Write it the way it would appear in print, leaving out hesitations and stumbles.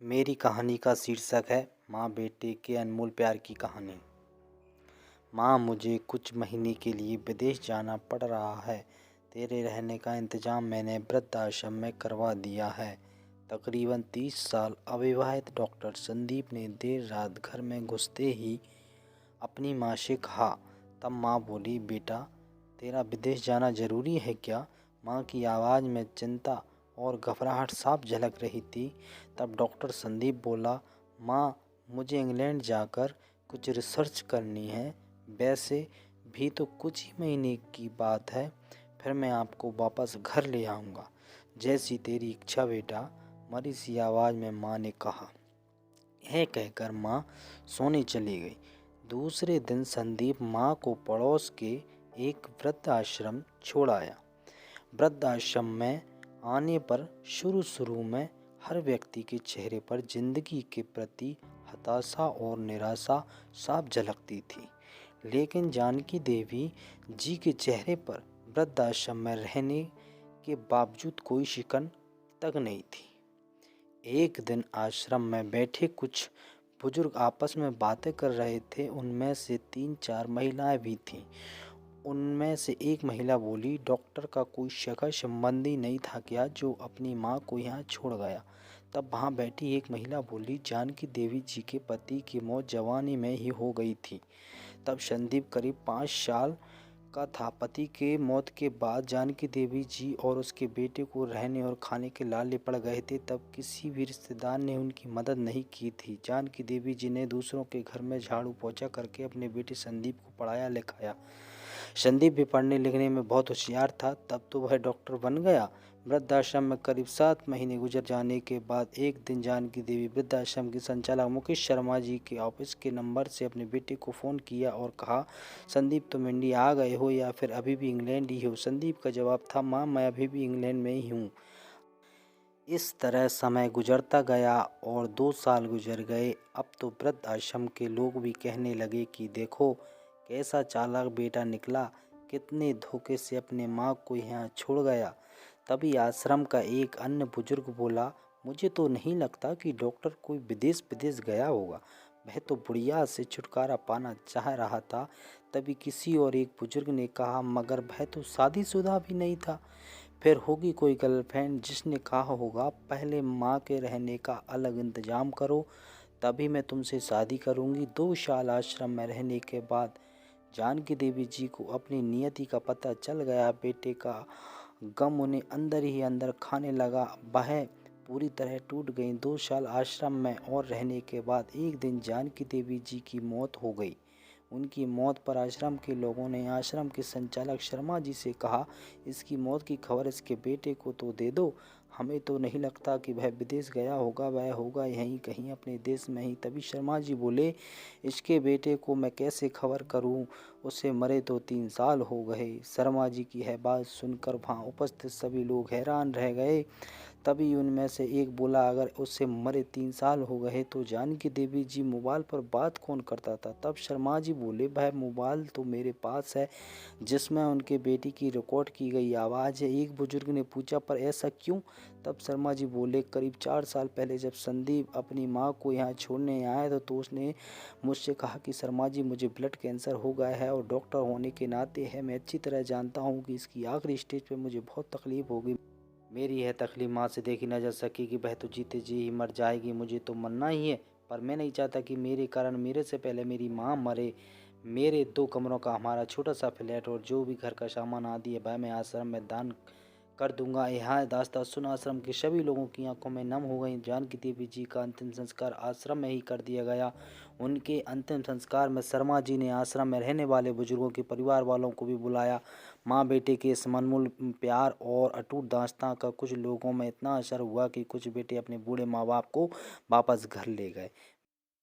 मेरी कहानी का शीर्षक है माँ बेटे के अनमोल प्यार की कहानी। माँ, मुझे कुछ महीने के लिए विदेश जाना पड़ रहा है। तेरे रहने का इंतज़ाम मैंने वृद्धाश्रम में करवा दिया है। तकरीबन 30 साल अविवाहित डॉक्टर संदीप ने देर रात घर में घुसते ही अपनी माँ से कहा। तब माँ बोली, बेटा तेरा विदेश जाना ज़रूरी है क्या? माँ की आवाज़ में चिंता और घबराहट साफ झलक रही थी। तब डॉक्टर संदीप बोला, माँ मुझे इंग्लैंड जाकर कुछ रिसर्च करनी है। वैसे भी तो कुछ ही महीने की बात है, फिर मैं आपको वापस घर ले आऊँगा। जैसी तेरी इच्छा बेटा, मरी सी आवाज़ में माँ ने कहा। यह कहकर माँ सोने चली गई। दूसरे दिन संदीप माँ को पड़ोस के एक वृद्धाश्रम छोड़ आया। वृद्धाश्रम में आने पर शुरू में हर व्यक्ति के चेहरे पर जिंदगी के प्रति हताशा और निराशा साफ झलकती थी, लेकिन जानकी देवी जी के चेहरे पर वृद्धाश्रम में रहने के बावजूद कोई शिकन तक नहीं थी। एक दिन आश्रम में बैठे कुछ बुजुर्ग आपस में बातें कर रहे थे। उनमें से 3-4 महिलाएं भी थीं। उनमें से एक महिला बोली, डॉक्टर का कोई सगा संबंधी नहीं था क्या जो अपनी माँ को यहाँ छोड़ गया? तब वहाँ बैठी एक महिला बोली, जानकी देवी जी के पति की मौत जवानी में ही हो गई थी। तब संदीप करीब 5 साल का था। पति के मौत के बाद जानकी देवी जी और उसके बेटे को रहने और खाने के लाले पड़ गए थे। तब किसी भी रिश्तेदार ने उनकी मदद नहीं की थी। जानकी देवी जी ने दूसरों के घर में झाड़ू पोछा करके अपने बेटे संदीप को पढ़ाया लिखाया। संदीप भी पढ़ने लिखने में बहुत होशियार था। तब तो वह डॉक्टर बन गया। वृद्धाश्रम में करीब 7 महीने गुजर जाने के बाद एक दिन जानकी देवी वृद्धाश्रम की संचालक मुकेश शर्मा जी के ऑफिस के नंबर से अपने बेटे को फ़ोन किया और कहा, संदीप तुम इंडिया आ गए हो या फिर अभी भी इंग्लैंड ही हो? संदीप का जवाब था, माँ मैं अभी भी इंग्लैंड में ही हूँ। इस तरह समय गुजरता गया और 2 साल गुजर गए। अब तो वृद्धाश्रम के लोग भी कहने लगे कि देखो कैसा चालाक बेटा निकला, कितने धोखे से अपने माँ को यहाँ छोड़ गया। तभी आश्रम का एक अन्य बुजुर्ग बोला, मुझे तो नहीं लगता कि डॉक्टर कोई विदेश गया होगा, वह तो बुढ़िया से छुटकारा पाना चाह रहा था। तभी किसी और एक बुजुर्ग ने कहा, मगर वह तो शादीशुदा भी नहीं था। फिर होगी कोई गर्लफ्रेंड जिसने कहा होगा पहले माँ के रहने का अलग इंतजाम करो, तभी मैं तुमसे शादी करूँगी। 2 साल आश्रम में रहने के बाद जानकी देवी जी को अपनी नियति का पता चल गया। बेटे का गम उन्हें अंदर ही अंदर खाने लगा। वह पूरी तरह टूट गई। 2 साल आश्रम में और रहने के बाद एक दिन जानकी देवी जी की मौत हो गई। उनकी मौत पर आश्रम के लोगों ने आश्रम के संचालक शर्मा जी से कहा, इसकी मौत की खबर इसके बेटे को तो दे दो, हमें तो नहीं लगता कि वह विदेश गया होगा, वह होगा यहीं कहीं अपने देश में ही। तभी शर्मा जी बोले, इसके बेटे को मैं कैसे खबर करूं, उसे मरे तो 3 साल हो गए। शर्मा जी की यह बात सुनकर वहाँ उपस्थित सभी लोग हैरान रह गए। तभी उनमें से एक बोला, अगर उससे मरे 3 साल हो गए तो जानकी देवी जी मोबाइल पर बात कौन करता था? तब शर्मा जी बोले, वह मोबाइल तो मेरे पास है जिसमें उनके बेटी की रिकॉर्ड की गई आवाज़ है। एक बुजुर्ग ने पूछा, पर ऐसा क्यों? तब शर्मा जी बोले, करीब 4 साल पहले जब संदीप अपनी माँ को यहाँ छोड़ने आया तो उसने मुझसे कहा कि शर्मा जी मुझे ब्लड कैंसर हो गया है और डॉक्टर होने के नाते है मैं अच्छी तरह जानता हूँ कि इसकी आखिरी स्टेज पर मुझे बहुत तकलीफ होगी। मेरी यह तकलीफ माँ से देखी न जा सकेगी, वह तो जीते जी ही मर जाएगी, मुझे तो मरना ही है। पर मैं नहीं चाहता कि मेरे कारण मेरे से पहले मेरी माँ मरे। मेरे 2 कमरों का हमारा छोटा सा फ्लैट और जो भी घर का सामान आदि है वह मैं आश्रम में दान कर दूंगा। यहाँ दास्तान सुन आश्रम के सभी लोगों की आंखों में नम हो गई। जानकी देवी जी का अंतिम संस्कार आश्रम में ही कर दिया गया। उनके अंतिम संस्कार में शर्मा जी ने आश्रम में रहने वाले बुजुर्गों के परिवार वालों को भी बुलाया। माँ बेटे के इस अनमोल प्यार और अटूट दास्तां का कुछ लोगों में इतना असर हुआ कि कुछ बेटे अपने बूढ़े माँ बाप को वापस घर ले गए।